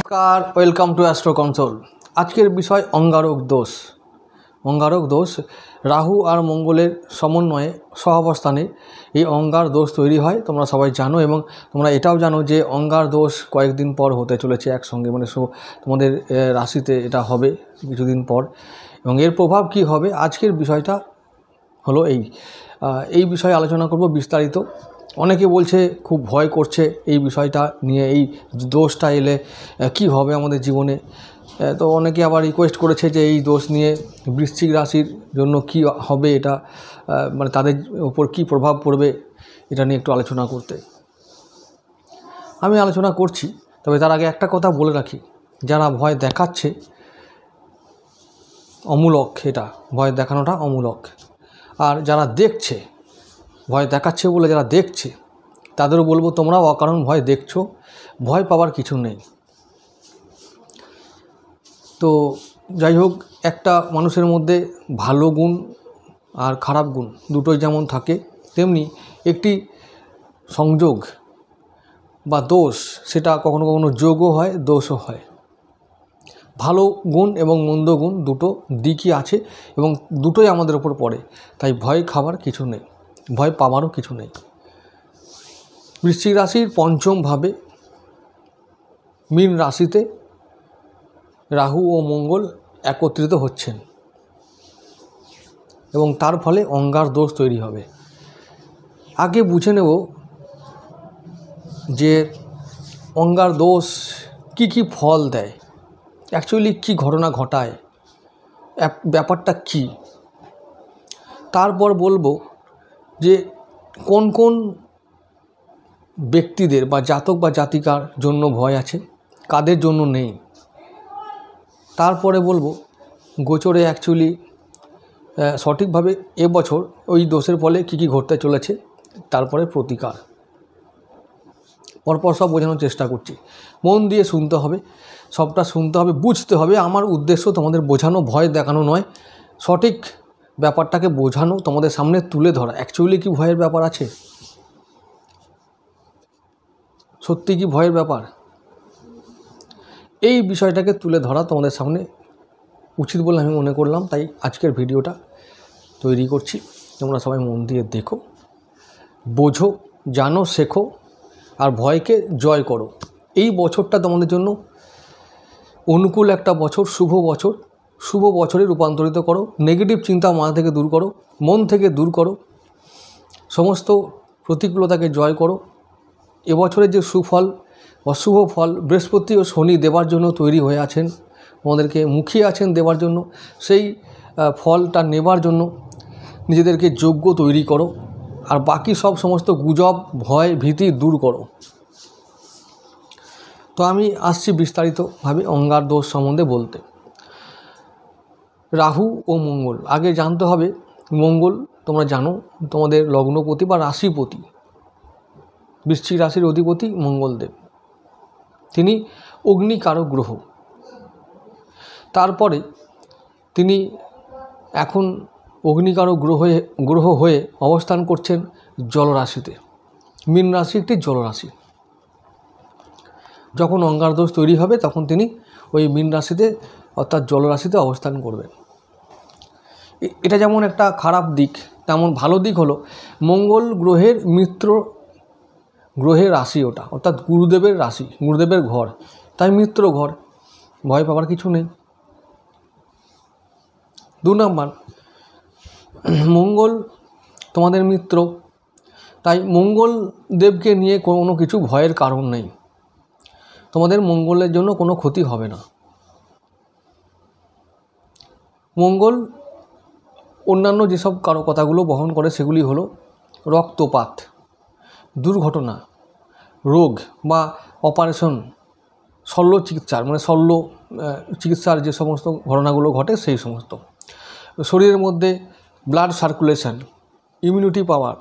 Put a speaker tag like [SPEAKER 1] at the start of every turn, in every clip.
[SPEAKER 1] নমস্কার, welcome to astro console. আজকের বিষয় অঙ্গারক দোষ। অঙ্গারক দোষ রাহু আর মঙ্গলের সমন্বয়ে সহাবস্থানে এই অঙ্গার দোষ তৈরি হয়, তোমরা সবাই জানো। এবং তোমরা এটাও জানো যে অঙ্গার দোষ কয়েকদিন পর হতে চলেছে একসঙ্গে, মানে তোমাদের রাশিতে এটা হবে কিছুদিন পর। এবং এর প্রভাব কি হবে, আজকের বিষয়টা হলো এই বিষয়ে আলোচনা করব বিস্তারিত। অনেকে বলছে খুব ভয় করছে এই বিষয়টা নিয়ে, এই দোষটা এলে কি হবে আমাদের জীবনে। তো অনেকে আবার রিকোয়েস্ট করেছে যে এই দোষ নিয়ে বৃশ্চিক রাশির জন্য কি হবে, এটা মানে তাদের উপর কি প্রভাব পড়বে, এটা নিয়ে একটু আলোচনা করতে। আমি আলোচনা করছি, তবে তার আগে একটা কথা বলে রাখি, যারা ভয় দেখাচ্ছে অমূলক, এটা ভয় দেখানোটা অমূলক। আর যারা দেখছে, ভয় দেখাচ্ছে বলে যারা দেখছে, তাদেরও বলবো তোমরাও অকারণ ভয় দেখছো, ভয় পাওয়ার কিছু নেই। তো যাই হোক, একটা মানুষের মধ্যে ভালো গুণ আর খারাপ গুণ দুটোই যেমন থাকে, তেমনি একটি সংযোগ বা দোষ, সেটা কখনো কখনো যোগও হয়, দোষও হয়। ভালো গুণ এবং মন্দ গুণ দুটো দিকই আছে এবং দুটোই আমাদের ওপর পড়ে। তাই ভয় খাবার কিছু নেই, ভয় পাওয়ারও কিছু নেই। বৃশ্চিক রাশির পঞ্চম ভাবে মীন রাশিতে রাহু ও মঙ্গল একত্রিত হচ্ছেন এবং তার ফলে অঙ্গার দোষ তৈরি হবে। আগে বুঝে নেব যে অঙ্গার দোষ কি কি ফল দেয়, অ্যাকচুয়ালি কি ঘটনা ঘটায়, ব্যাপারটা কি। তারপর বলবো যে কোন কোন ব্যক্তিদের বা জাতক বা জাতিকার জন্য ভয় আছে, কাদের জন্য নেই। তারপরে বলবো গোচরে অ্যাকচুয়ালি সঠিকভাবে এবছর ওই দোষের ফলে কী কী ঘটতে চলেছে, তারপরে প্রতিকার। পরপর সব বোঝানোর চেষ্টা করছি, মন দিয়ে শুনতে হবে, সবটা শুনতে হবে, বুঝতে হবে। আমার উদ্দেশ্য তোমাদের বোঝানো, ভয় দেখানো নয়, সঠিক ব্যাপারটাকে বোঝানো, তোমাদের সামনে তুলে ধরা। অ্যাকচুয়ালি কি ভয়ের ব্যাপার আছে, সত্যি কি ভয়ের ব্যাপার, এই বিষয়টাকে তুলে ধরা তোমাদের সামনে উচিত বলে আমি মনে করলাম। তাই আজকের ভিডিওটা তৈরি করছি। তোমরা সবাই মন দিয়ে দেখো, বোঝো, জানো, শেখো আর ভয়কে জয় করো। এই বছরটা তোমাদের জন্য অনুকূল একটা বছর, শুভ বছর। শুভ বছরে রূপান্তরিত করো, নেগেটিভ চিন্তা মাথা থেকে দূর করো, মন থেকে দূর করো, সমস্ত প্রতিকূলতাকে জয় করো। এবছরের যে সুফল, অশুভ ফল বৃহস্পতি ও শনি দেবার জন্য তৈরি হয়ে আছেন, আমাদেরকে মুখিয়ে আছেন দেওয়ার জন্য। সেই ফলটা নেবার জন্য নিজেদেরকে যোগ্য তৈরি করো, আর বাকি সব সমস্ত গুজব, ভয়, ভীতি দূর করো। তো আমি আসছি বিস্তারিতভাবে অঙ্গার দোষ সম্বন্ধে বলতে। রাহু ও মঙ্গল, আগে জানতে হবে মঙ্গল, তোমরা জানো তোমাদের লগ্নপতি বা রাশিপতি, বৃশ্চিক রাশির অধিপতি মঙ্গলদেব, তিনি অগ্নিকারক গ্রহ। তারপরে তিনি এখন অগ্নিকারক গ্রহ হয়ে অবস্থান করছেন জলরাশিতে। মীন রাশি একটি জলরাশি। যখন অঙ্গার দোষ তৈরি হবে তখন তিনি ওই মীন রাশিতে অর্থাৎ জলরাশিতে অবস্থান করবেন। এটা যেমন একটা খারাপ দিক, তেমন ভালো দিক হলো মঙ্গল গ্রহের মিত্র গ্রহের রাশি ওটা, অর্থাৎ গুরুদেবের রাশি, গুরুদেবের ঘর, তাই মিত্র ঘর, ভয় পাওয়ার কিছু নেই। 2 নম্বর, মঙ্গল তোমাদের মিত্র, তাই মঙ্গল দেবকে নিয়ে কোনো কিছু ভয়ের কারণ নেই। তোমাদের মঙ্গলের জন্য কোনো ক্ষতি হবে না। মঙ্গল অন্যান্য যেসব কথাগুলো বহন করে সেগুলি হলো রক্তপাত, দুর্ঘটনা, রোগ বা অপারেশন, শল্য চিকিৎসার, মানে শল্য চিকিৎসার যে সমস্ত ঘটনাগুলো ঘটে সেই সমস্ত, শরীরের মধ্যে ব্লাড সার্কুলেশন, ইমিউনিটি পাওয়ার,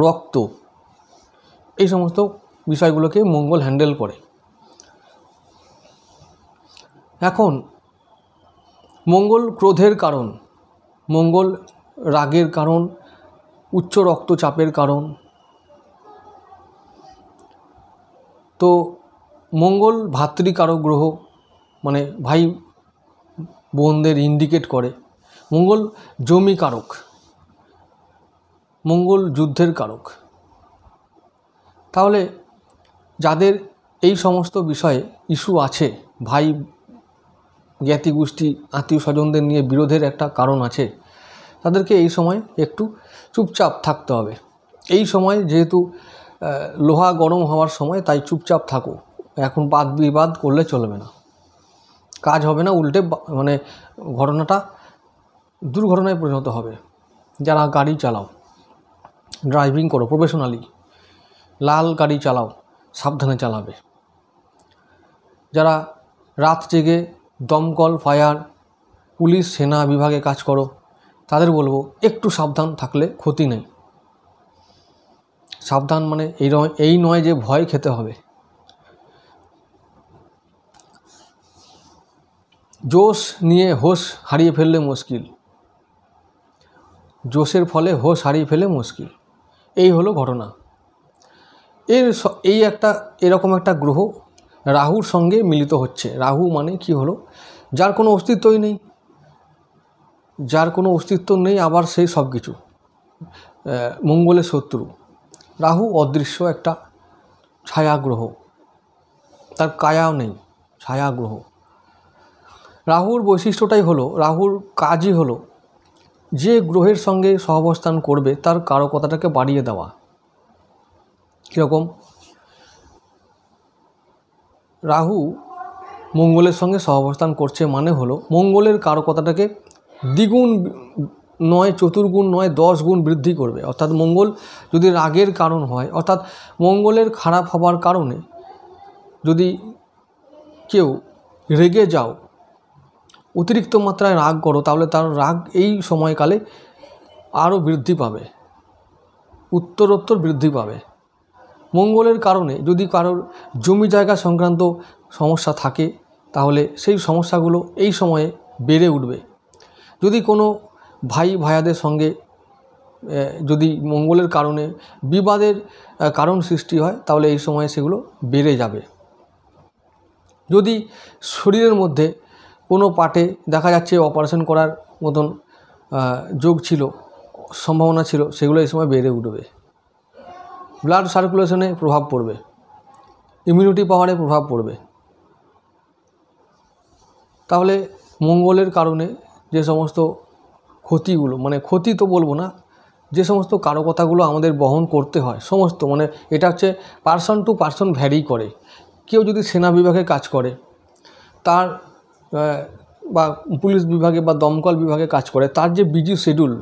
[SPEAKER 1] রক্ত, এই সমস্ত বিষয়গুলোকে মঙ্গল হ্যান্ডেল করে। এখন মঙ্গল ক্রোধের কারণ, মঙ্গল রাগের কারণ, উচ্চ রক্তচাপের কারণ। তো মঙ্গল ভাতৃকারক গ্রহ, মানে ভাই বোনদের ইন্ডিকেট করে। মঙ্গল জমি কারক, মঙ্গল যুদ্ধের কারক। তাহলে যাদের এই সমস্ত বিষয়ে ইস্যু আছে, ভাই জ্ঞাতি গোষ্ঠী আত্মীয় স্বজনদের নিয়ে বিরোধের একটা কারণ আছে, তাদেরকে এই সময় একটু চুপচাপ থাকতে হবে। এই সময় যেহেতু লোহা গরম হওয়ার সময়, তাই চুপচাপ থাকো। এখন বাদ বিবাদ করলে চলবে না, কাজ হবে না, উল্টে মানে ঘটনাটা দুর্ঘটনায় পরিণত হবে। যারা গাড়ি চালাও, ড্রাইভিং করো প্রফেশনালি, লাল গাড়ি চালাও, সাবধানে চালাবে। যারা রাত জেগে দমকল, ফায়ার, পুলিশ, সেনা বিভাগে কাজ করো, তাদের বলবো একটু সাবধান থাকলে ক্ষতি নেই। সাবধান মানে এই নয় যে ভয় খেতে হবে। জোশ নিয়ে হোশ হারিয়ে ফেললে মুশকিল, জোশের ফলে হোশ হারিয়ে ফেলে মুশকিল, এই হলো ঘটনা। এরকম একটা গ্রহ রাহুর সঙ্গে মিলিত হচ্ছে। রাহু মানে কি হলো? যার কোনো অস্তিত্বই নেই, যার কোনো অস্তিত্ব নেই, আবার সেই সব কিছু মঙ্গলের শত্রু। রাহু অদৃশ্য একটা ছায়া গ্রহ, তার কায়াও নেই, ছায়া গ্রহ। রাহুর বৈশিষ্ট্যটাই হলো, রাহুর কাজই হলো যে গ্রহের সঙ্গে সহাবস্থান করবে তার কারকতাটাকে বাড়িয়ে দেওয়া। কীরকম? রাহু মঙ্গলের সঙ্গে সহাবস্থান করছে মানে হলো মঙ্গলের কারকতাটাকে দ্বিগুণ নয়, চতুর্গুণ নয়, 10 গুণ বৃদ্ধি করবে। অর্থাৎ মঙ্গল যদি রাগের কারণ হয়, অর্থাৎ মঙ্গলের খারাপ হবার কারণে যদি কেউ রেগে যাও, অতিরিক্ত মাত্রায় রাগ করো, তাহলে তার রাগ এই সময়কালে আরও বৃদ্ধি পাবে, উত্তরোত্তর বৃদ্ধি পাবে। মঙ্গলের কারণে যদি কারোর জমি জায়গা সংক্রান্ত সমস্যা থাকে, তাহলে সেই সমস্যাগুলো এই সময়ে বেড়ে উঠবে। যদি কোনো ভাই ভাইয়াদের সঙ্গে যদি মঙ্গলের কারণে বিবাদের কারণ সৃষ্টি হয়, তাহলে এই সময়ে সেগুলো বেড়ে যাবে। যদি শরীরের মধ্যে কোনো পার্টে দেখা যাচ্ছে অপারেশন করার মতন যোগ ছিল, সম্ভাবনা ছিল, সেগুলো এই সময় বেড়ে উঠবে। ব্লাড সার্কুলেশনে প্রভাব পড়বে, ইমিউনিটি পাওয়ারে প্রভাব পড়বে। তাহলে মঙ্গলের কারণে যে সমস্ত ক্ষতিগুলো, মানে ক্ষতি তো বলবো না, যে সমস্ত কারকতাগুলো আমাদের বহন করতে হয় সমস্ত, মানে এটা হচ্ছে পার্সন টু পার্সন ভ্যারি করে। কেউ যদি সেনা বিভাগে কাজ করে, তার বা পুলিশ বিভাগে বা দমকল বিভাগে কাজ করে, তার যে বিজি শিডিউল,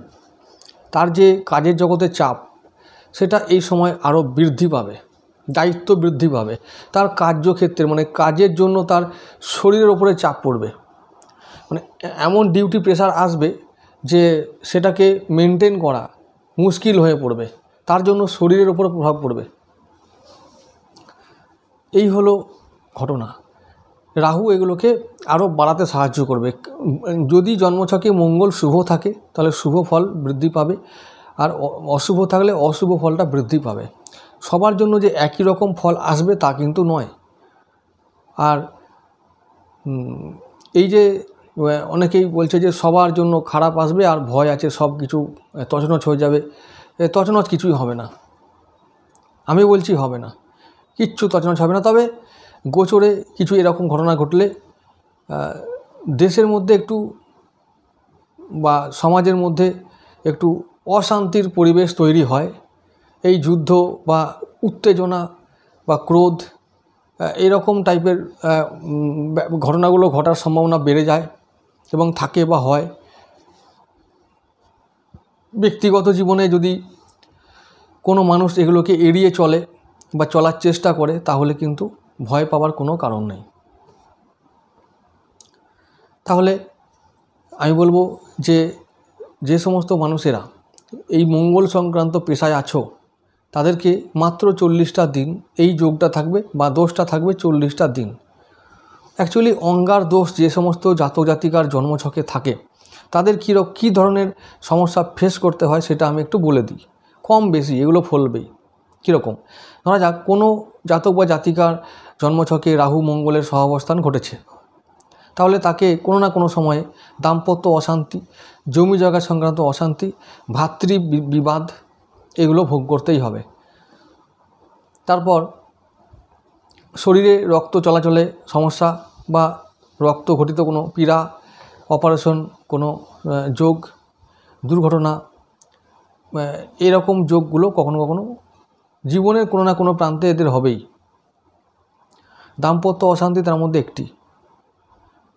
[SPEAKER 1] তার যে কাজের জগতে চাপ, সেটা এই সময় আরও বৃদ্ধি পাবে, দায়িত্ব বৃদ্ধি পাবে। তার কার্যক্ষেত্রে, মানে কাজের জন্য তার শরীরের ওপরে চাপ পড়বে, মানে এমন ডিউটি প্রেশার আসবে যে সেটাকে মেনটেন করা মুশকিল হয়ে পড়বে, তার জন্য শরীরের ওপর প্রভাব পড়বে। এই হলো ঘটনা। রাহু এগুলোকে আরও বাড়াতে সাহায্য করবে। যদি জন্মছকে মঙ্গল শুভ থাকে, তাহলে শুভ ফল বৃদ্ধি পাবে, আর অশুভ থাকলে অশুভ ফলটা বৃদ্ধি পাবে। সবার জন্য যে একই রকম ফল আসবে তা কিন্তু নয়। আর এই যে অনেকেই বলছে যে সবার জন্য খারাপ আসবে আর ভয় আছে, সব কিছু তছনছ হয়ে যাবে, তছনছ কিছুই হবে না। আমি বলছি হবে না, কিচ্ছু তছনছ হবে না। তবে গোচরে কিছু এরকম ঘটনা ঘটলে দেশের মধ্যে একটু বা সমাজের মধ্যে একটু অশান্তির পরিবেশ তৈরি হয়। এই যুদ্ধ বা উত্তেজনা বা ক্রোধ, এরকম টাইপের ঘটনাগুলো ঘটার সম্ভাবনা বেড়ে যায় এবং থাকে বা হয়। ব্যক্তিগত জীবনে যদি কোনো মানুষ এগুলোকে এড়িয়ে চলে বা চলার চেষ্টা করে, তাহলে কিন্তু ভয় পাওয়ার কোনো কারণ নেই। তাহলে আমি বলবো যে সমস্ত মানুষেরা এই মঙ্গল সংক্রান্ত পেশায় আছো, তাদেরকে মাত্র 40টা দিন এই যোগটা থাকবে বা দোষটা থাকবে 40টা দিন। অ্যাকচুয়ালি অঙ্গার দোষ যে সমস্ত জাতক জাতিকার জন্মছকে থাকে, তাদের কী ধরনের সমস্যা ফেস করতে হয় সেটা আমি একটু বলে দিই। কম বেশি এগুলো ফলবেই। কীরকম? ধরা যাক কোনো জাতক বা জাতিকার জন্মছকে রাহু মঙ্গলের সহাবস্থান ঘটেছে, তাহলে তাকে কোনো না কোনো সময়ে দাম্পত্য অশান্তি, জমি জায়গা সংক্রান্ত অশান্তি, ভাতৃ বিবাদ এগুলো ভোগ করতেই হবে। তারপর শরীরে রক্ত চলাচলে সমস্যা বা রক্ত ঘটিত কোনো পীড়া, অপারেশন, কোনো যোগ, দুর্ঘটনা, এরকম যোগগুলো কখনো কখনো জীবনের কোনো না কোনো প্রান্তে এদের হবেই। দাম্পত্য অশান্তি তার মধ্যে একটি।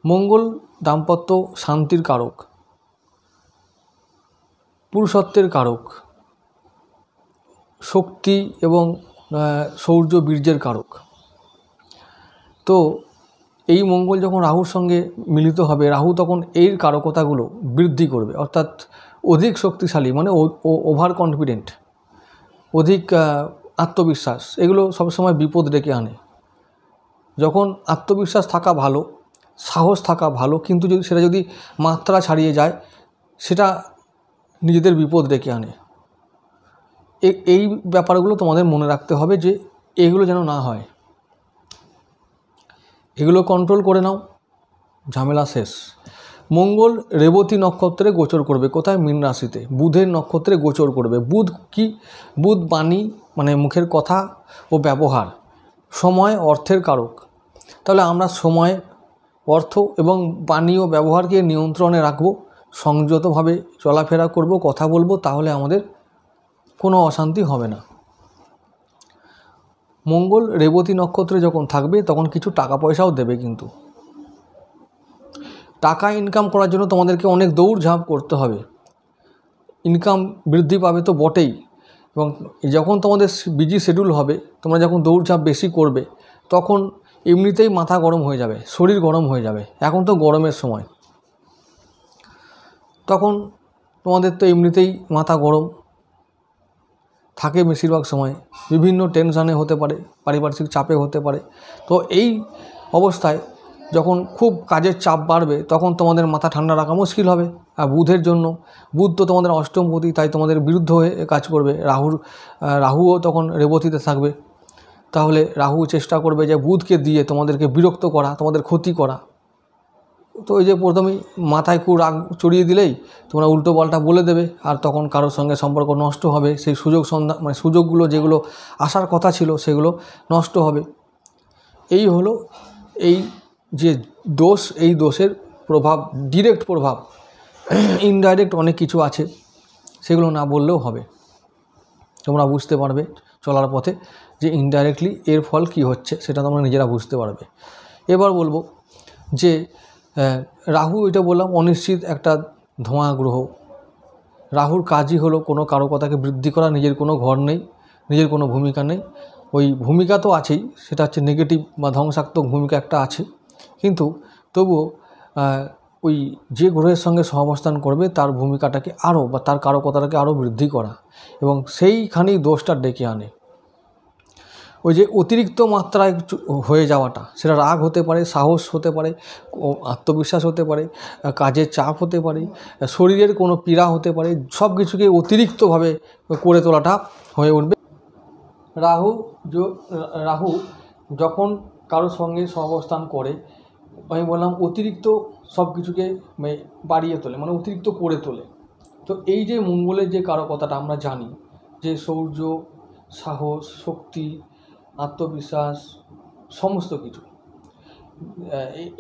[SPEAKER 1] মঙ্গল দাম্পত্য শান্তির কারক, পুরুষত্বের কারক, শক্তি এবং শৌর্য বীর্যের কারক। তো এই মঙ্গল যখন রাহুর সঙ্গে মিলিত হবে, রাহু তখন এর কারকতাগুলো বৃদ্ধি করবে, অর্থাৎ অধিক শক্তিশালী, মানে ওভার কনফিডেন্ট, অধিক আত্মবিশ্বাস, এগুলো সবসময় বিপদ ডেকে আনে। যখন আত্মবিশ্বাস থাকা ভালো, সাহস থাকা ভালো, কিন্তু সেটা যদি মাত্রা ছাড়িয়ে যায় সেটা নিজেদের বিপদ ডেকে আনে। এই ব্যাপারগুলো তোমাদের মনে রাখতে হবে যে এগুলো যেন না হয়, এগুলো কন্ট্রোল করে নাও, ঝামেলা শেষ। মঙ্গল রেবতী নক্ষত্রে গোচর করবে। কোথায়? মীন রাশিতে। বুধের নক্ষত্রে গোচর করবে। বুধ কি? বুধ বাণী, মানে মুখের কথা ও ব্যবহার, সময়, অর্থের কারক। তাহলে আমরা সময়, অর্থ এবং বাণী ও ব্যবহারকে নিয়ন্ত্রণে রাখবো, সংযতভাবে চলাফেরা করব, কথা বলবো, তাহলে আমাদের কোনো অশান্তি হবে না। মঙ্গল রেবতী নক্ষত্রে যখন থাকবে তখন কিছু টাকা পয়সাও দেবে, কিন্তু টাকা ইনকাম করার জন্য তোমাদেরকে অনেক দৌড়ঝাঁপ করতে হবে। ইনকাম বৃদ্ধি পাবে তো বটেই, এবং যখন তোমাদের বিজি শিডিউল হবে, তোমরা যখন দৌড়ঝাঁপ বেশি করবে তখন এমনিতেই মাথা গরম হয়ে যাবে, শরীর গরম হয়ে যাবে। এখন তো গরমের সময়, তখন তোমাদের তো এমনিতেই মাথা গরম থাকে বেশিরভাগ সময়, বিভিন্ন টেনশানে হতে পারে, পারিপার্শ্বিক চাপে হতে পারে। তো এই অবস্থায় যখন খুব কাজের চাপ বাড়বে তখন তোমাদের মাথা ঠান্ডা রাখা মুশকিল হবে। আর বুধের জন্য, বুধ তো তোমাদের অষ্টমপতি, তাই তোমাদের বিরুদ্ধ হয়ে কাজ করবে। রাহুও তখন রেবতীতে থাকবে, তাহলে রাহু চেষ্টা করবে যে বুধকে দিয়ে তোমাদেরকে বিরক্ত করা, তোমাদের ক্ষতি করা। তো এই যে প্রথমেই মাথায় খুব রাগ চড়িয়ে দিলেই তোমরা উল্টো পাল্টা বলে দেবে, আর তখন কারোর সঙ্গে সম্পর্ক নষ্ট হবে। সেই সুযোগগুলো যেগুলো আসার কথা ছিল সেগুলো নষ্ট হবে। এই হলো এই যে দোষ, এই দোষের প্রভাব, ডিরেক্ট প্রভাব। ইনডাইরেক্ট অনেক কিছু আছে, সেগুলো না বললেও হবে। তোমরা বুঝতে পারবে চলার পথে যে ইনডাইরেক্টলি এর ফল কি হচ্ছে, সেটা তোমরা নিজেরা বুঝতে পারবে। এবার বলবো যে রাহু, এটা বললাম অনিশ্চিত একটা ধোঁয়া গ্রহ। রাহুর কাজই হলো কোনো কারকতাকে বৃদ্ধি করা। নিজের কোনো ঘর নেই, নিজের কোনো ভূমিকা নেই। ওই ভূমিকা তো আছেই, সেটা হচ্ছে নেগেটিভ বা ধ্বংসাত্মক ভূমিকা একটা আছে, কিন্তু তবুও ওই যে গ্রহের সঙ্গে সহাবস্থান করবে তার ভূমিকাটাকে আরও, বা তার কারকতাটাকে আরও বৃদ্ধি করা, এবং সেইখানেই দোষটা ডেকে আনে। ওই যে অতিরিক্ত মাত্রায় হয়ে যাওয়াটা, সেটা রাগ হতে পারে, সাহস হতে পারে, আত্মবিশ্বাস হতে পারে, কাজের চাপ হতে পারে, শরীরের কোনো পীড়া হতে পারে, সব কিছুকে অতিরিক্তভাবে করে তোলাটা হয়ে উঠবে। রাহু যখন কারোর সঙ্গে সহাবস্থান করে, আমি বললাম অতিরিক্ত সব কিছুকে বাড়িয়ে তোলে, মানে অতিরিক্ত করে তোলে। তো এই যে মঙ্গলের যে কারকতাটা আমরা জানি, যে শৌর্য, সাহস, শক্তি, আত্মবিশ্বাস, সমস্ত কিছু,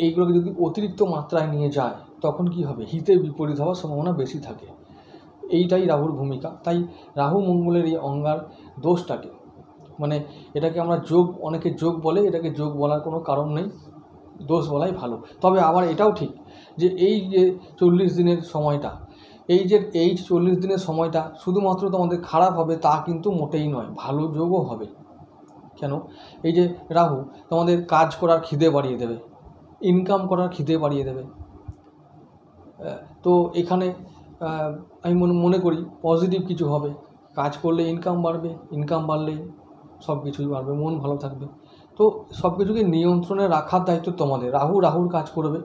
[SPEAKER 1] এইগুলোকে যদি অতিরিক্ত মাত্রায় নিয়ে যায় তখন কি হবে? হিতের বিপরীত হওয়ার সম্ভাবনা বেশি থাকে। এইটাই রাহুর ভূমিকা। তাই রাহু মঙ্গলের এই অঙ্গার দোষটাকে, মানে এটাকে আমরা যোগ, অনেকে যোগ বলে, এটাকে যোগ বলার কোনো কারণ নেই, দোষ বলাই ভালো। তবে আবার এটাও ঠিক যে এই যে 40 দিনের সময়টা, এই 40 দিনের সময়টা শুধুমাত্র তোমাদের খারাপ হবে তা কিন্তু মোটেই নয়, ভালো যোগও হবে। কেন? এই যে রাহু তোমাদের কাজ করার খিদে বাড়িয়ে দেবে, ইনকাম করার খিদে বাড়িয়ে দেবে। তো এখানে আমি মনে করি পজিটিভ কিছু হবে। কাজ করলে ইনকাম বাড়বে, ইনকাম বাড়লে সব কিছুই বাড়বে, মন ভালো থাকবে। তো সব কিছুকে নিয়ন্ত্রণে রাখার দায়িত্ব তোমাদের। রাহুর কাজ করবে,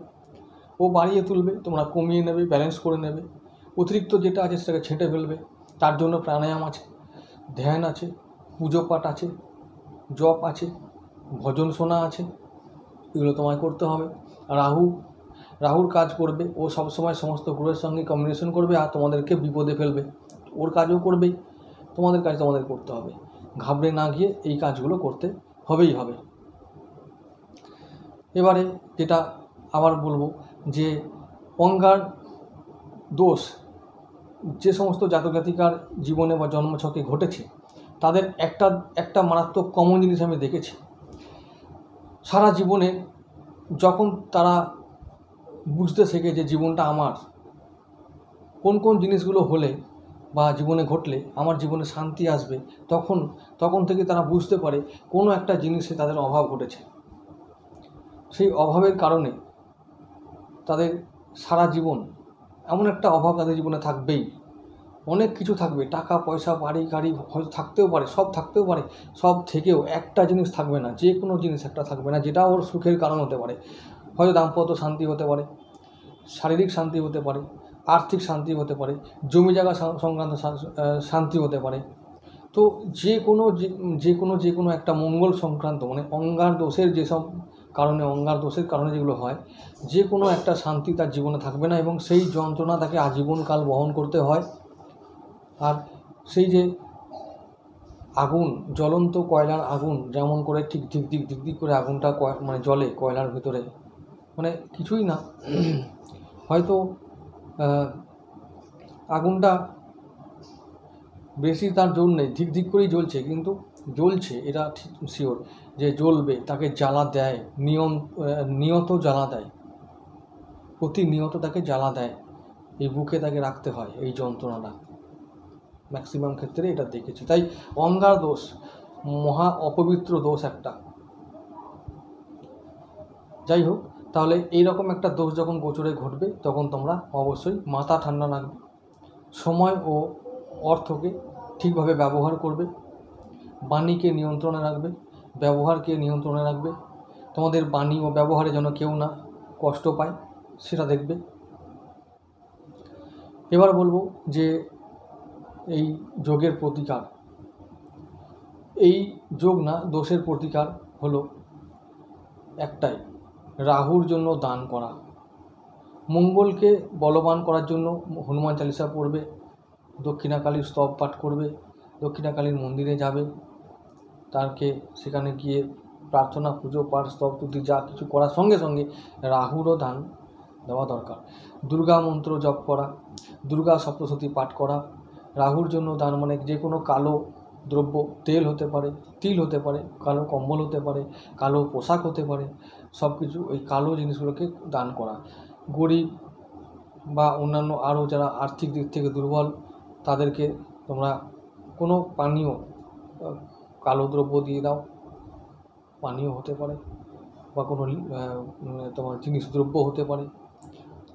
[SPEAKER 1] ও বাড়িয়ে তুলবে, তোমরা কমিয়ে নেবে, ব্যালেন্স করে নেবে। অতিরিক্ত যেটা আছে সেটাকে ছেঁটে ফেলবে। তার জন্য প্রাণায়াম আছে, ধ্যান আছে, পুজো পাঠ আছে, জপ আছে, ভজন শোনা আছে, এগুলো তোমায় করতে হবে। রাহুর কাজ করবে, ও সবসময় সমস্ত গ্রহের সঙ্গে কম্বিনেশন করবে আর তোমাদেরকে বিপদে ফেলবে। ওর কাজও করবেই, তোমাদের কাজ তোমাদের করতে হবে। ঘাবড়ে না গিয়ে এই কাজগুলো করতে হবেই হবে। এবারে যেটা আবার বলবো যে অঙ্গার দোষ যে সমস্ত জাতক জাতিকার জীবনে বা জন্মছকে ঘটেছে, তাদের একটা মারাত্মক কমন জিনিস আমি দেখেছি। সারা জীবনে যখন তারা বুঝতে শেখে যে জীবনটা আমার, কোন কোন জিনিসগুলো হলে বা জীবনে ঘটলে আমার জীবনে শান্তি আসবে, তখন থেকে তারা বুঝতে পারে কোনো একটা জিনিসে তাদের অভাব ঘটেছে। সেই অভাবের কারণে তাদের সারা জীবন এমন একটা অভাব তাদের জীবনে থাকবেই। অনেক কিছু থাকবে, টাকা পয়সা বাড়ি গাড়ি হয়তো থাকতেও পারে, সব থাকতেও পারে, সব থেকেও একটা জিনিস থাকবে না, যে কোনো জিনিস একটা থাকবে না যেটা ওর সুখের কারণ হতে পারে। হয়তো দাম্পত্য শান্তি হতে পারে, শারীরিক শান্তি হতে পারে, আর্থিক শান্তি হতে পারে, জমি জায়গা সংক্রান্ত শান্তি হতে পারে। তো যে কোনো একটা মঙ্গল সংক্রান্ত, মানে অঙ্গার দোষের কারণে যেগুলো হয়, যে কোনো একটা শান্তি তার জীবনে থাকবে না এবং সেই যন্ত্রণা তাকে আজীবনকাল বহন করতে হয়। আর সেই যে আগুন, জ্বলন্ত কয়লার আগুন যেমন করে ঠিক ধিক করে আগুনটা মানে জ্বলে কয়লার ভিতরে, মানে কিছুই না, হয়তো আগুনটা বেশি তার জোর নেই, ধিক করেই জ্বলছে, কিন্তু জ্বলছে এটা ঠিক শিওর যে জ্বলবে। তাকে জ্বালা দেয়, নিয়ত জ্বালা দেয়, প্রতিনিয়ত তাকে জ্বালা দেয়, এই বুকে তাকে রাখতে হয় এই যন্ত্রণাটা। ম্যাক্সিমাম ক্ষেত্রে এটা দেখেছি। তাই অঙ্গার দোষ মহা অপবিত্র দোষ একটা। যাই হোক, তাহলে এইরকম একটা দোষ যখন গোচরে ঘটবে তখন তোমরা অবশ্যই মাথা ঠান্ডা রাখবে, সময় ও অর্থকে ঠিকভাবে ব্যবহার করবে, বাণীকে নিয়ন্ত্রণে রাখবে, ব্যবহারকে নিয়ন্ত্রণে রাখবে। তোমাদের বাণী ও ব্যবহারে যেন কেউ না কষ্ট পায় সেটা দেখবে। এবার বলবো যে এই যোগের প্রতিকার, এই যোগ না দোষের প্রতিকার হলো একটাই, রাহুর জন্য দান করা। মঙ্গলকে বলবান করার জন্য হনুমান চালিসা পড়বে, দক্ষিণাকালীর স্তব পাঠ করবে, দক্ষিণাকালীর মন্দিরে যাবে, তারকে সেখানে গিয়ে প্রার্থনা পুজো পাঠ স্তব তুতি যা কিছু করার সঙ্গে সঙ্গে রাহুরও দান দেওয়া দরকার। দুর্গা মন্ত্র জপ করা, দুর্গা সপ্তশতী পাঠ করা। রাহুর জন্য দান মানে যে কোনো কালো দ্রব্য, তেল হতে পারে, তিল হতে পারে, কালো কম্বল হতে পারে, কালো পোশাক হতে পারে, সব কিছু ওই কালো জিনিসগুলোকে দান করা। গরিব বা অন্যান্য আরও যারা আর্থিক দিক থেকে দুর্বল তাদেরকে তোমরা কোনো পানীয়, কালো দ্রব্য দিয়ে দাও, পানীয় হতে পারে বা কোনো তোমার জিনিস দ্রব্য হতে পারে,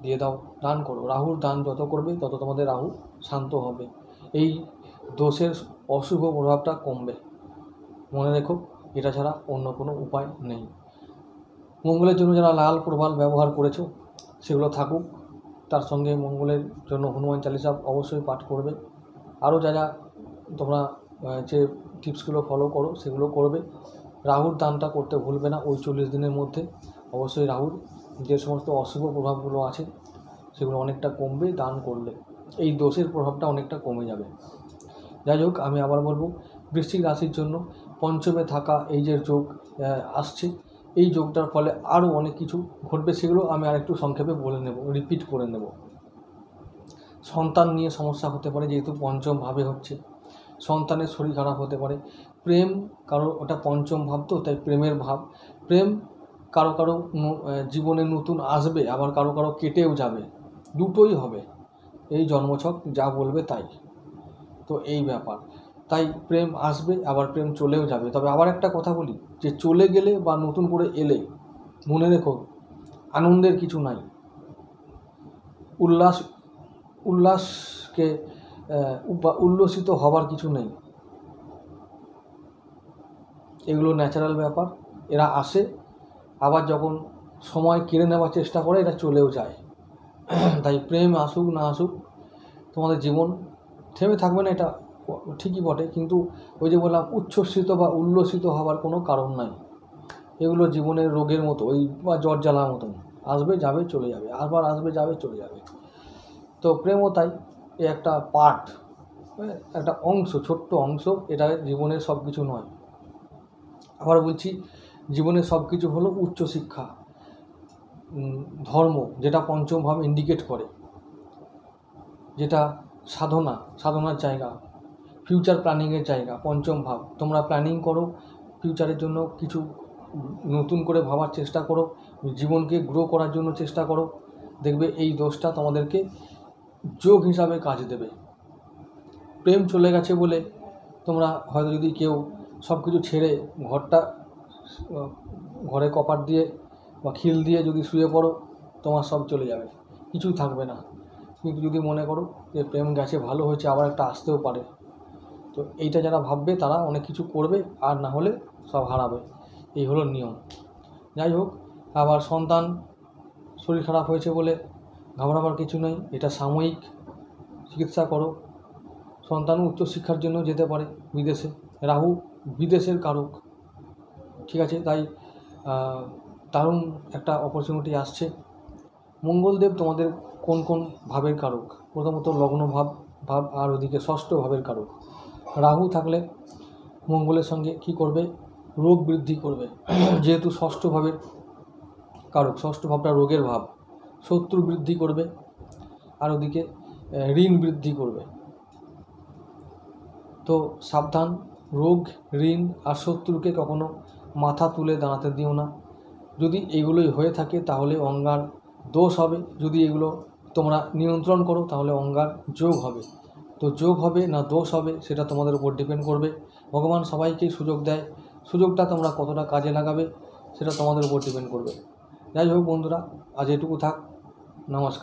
[SPEAKER 1] দিয়ে দাও, দান করো। রাহুর দান যত করবে তত তোমাদের রাহু শান্ত হবে, এই দোষের অশুভ প্রভাবটা কমবে। মনে রেখো, এটা ছাড়া অন্য কোনো উপায় নেই। মঙ্গলের জন্য যারা লাল প্রবাল ব্যবহার করেছো সেগুলো থাকুক, তার সঙ্গে মঙ্গলের জন্য হনুমান চালিসা অবশ্যই পাঠ করবে। আরও যা তোমরা যে টিপসগুলো ফলো করো সেগুলো করবে। রাহুর দানটা করতে ভুলবে না, ওই 40 দিনের মধ্যে অবশ্যই রাহুর যে সমস্ত অশুভ প্রভাবগুলো আছে সেগুলো অনেকটা কমবে দান করলে, এই দোষের প্রভাবটা অনেকটা কমে যাবে। যাই হোক, আমি আবার বলবো, বৃশ্চিক রাশির জন্য পঞ্চমে থাকা এই যে যোগ আসছে, এই যোগটার ফলে আরও অনেক কিছু ঘটবে, সেগুলো আমি আরেকটু সংক্ষেপে বলে নেব, রিপিট করে নেব। সন্তান নিয়ে সমস্যা হতে পারে, যেহেতু পঞ্চম ভাবে হচ্ছে, সন্তানের শরীর খারাপ হতে পারে। প্রেম, কারো ওটা পঞ্চম ভাব তো, তাই প্রেমের ভাব, প্রেম কারো জীবনে নতুন আসবে, আবার কারো কেটেও যাবে, দুটোই হবে, এই জন্মছক যা বলবে তাই। তো এই ব্যাপার, তাই প্রেম আসবে আবার প্রেম চলেও যাবে। তবে আবার একটা কথা বলি, যে চলে গেলে বা নতুন করে এলে মনে রেখো আনন্দের কিছু নাই, উল্লাসকে উল্লসিত হবার কিছু নেই, এগুলো ন্যাচারাল ব্যাপার। এরা আসে, আবার যখন সময় কেড়ে নেওয়ার চেষ্টা করে এরা চলেও যায়। তাই প্রেম আসুক না আসুক তোমাদের জীবন থেমে থাকবে না, এটা ঠিকই বটে, কিন্তু ওই যে বললাম উচ্ছ্বসিত বা উল্লসিত হওয়ার কোনো কারণ নাই। এগুলো জীবনের রোগের মতো, ওই বা জ্বর জ্বালার মতন, আসবে যাবে চলে যাবে, আবার আসবে যাবে চলে যাবে। তো প্রেমও তাই, এ একটা পার্ট, একটা অংশ, ছোট্ট অংশ, এটা জীবনের সব কিছু নয়। আবার বলছি, জীবনের সব কিছু হলো উচ্চশিক্ষা, ধর্ম, যেটা পঞ্চম ভাব ইন্ডিকেট করে, যেটা সাধনার জায়গা, ফিউচার প্ল্যানিংয়ের জায়গা, পঞ্চম ভাব। তোমরা প্ল্যানিং করো, ফিউচারের জন্য কিছু নতুন করে ভাবার চেষ্টা করো, জীবনকে গ্রো করার জন্য চেষ্টা করো, দেখবে এই দোষটা তোমাদেরকে যোগ হিসাবে কাজ দেবে। প্রেম চলে গেছে বলে তোমরা হয়তো যদি কেউ সব কিছু ছেড়ে ঘরে কপাট দিয়ে বা খিল দিয়ে যদি শুয়ে পড়ো, তোমার সব চলে যাবে, কিছুই থাকবে না। কিন্তু যদি মনে করো যে প্রেম গেছে, ভালো হয়েছে, আবার একটা আসতেও পারে, তো এইটা যারা ভাববে তারা অনেক কিছু করবে, আর না হলে সব হারাবে। এই হলো নিয়ম। যাই হোক, আবার সন্তান শরীর খারাপ হয়েছে বলে ঘাবড়াবার কিছু নেই, এটা সাময়িক, চিকিৎসা করো। সন্তান উচ্চশিক্ষার জন্য যেতে পারে বিদেশে, রাহু বিদেশের কারক, ঠিক আছে, তাই দারুণ একটা অপরচুনিটি আসছে। মঙ্গলদেব তোমাদের কোন কোন ভাবের কারক? প্রথমত লগ্ন ভাব আর ওদিকে ষষ্ঠ ভাবের কারক। রাহু থাকলে মঙ্গলের সঙ্গে কি করবে? রোগ বৃদ্ধি করবে, যেহেতু ষষ্ঠ ভাবের কারক, ষষ্ঠ ভাবটা রোগের ভাব, শত্রু বৃদ্ধি করবে, আর ওদিকে ঋণ বৃদ্ধি করবে। তো সাবধান, রোগ, ঋণ আর শত্রুকে কখনো মাথা তুলে দাঁড়াতে দিও না। যদি এগুলোই হয়ে থাকে তাহলে অঙ্গার দোষ হবে, যদি এগুলো তোমরা নিয়ন্ত্রণ করো তাহলে অঙ্গার যোগ হবে। তো যোগ হবে না দোষ হবে সেটা তোমাদের উপর ডিপেন্ড করবে। ভগবান সবাইকেই সুযোগ দেয়, সুযোগটা তোমরা কতটা কাজে লাগাবে সেটা তোমাদের উপর ডিপেন্ড করবে। যাই হোক বন্ধুরা, আজ এটুকু থাক। নমস্কার।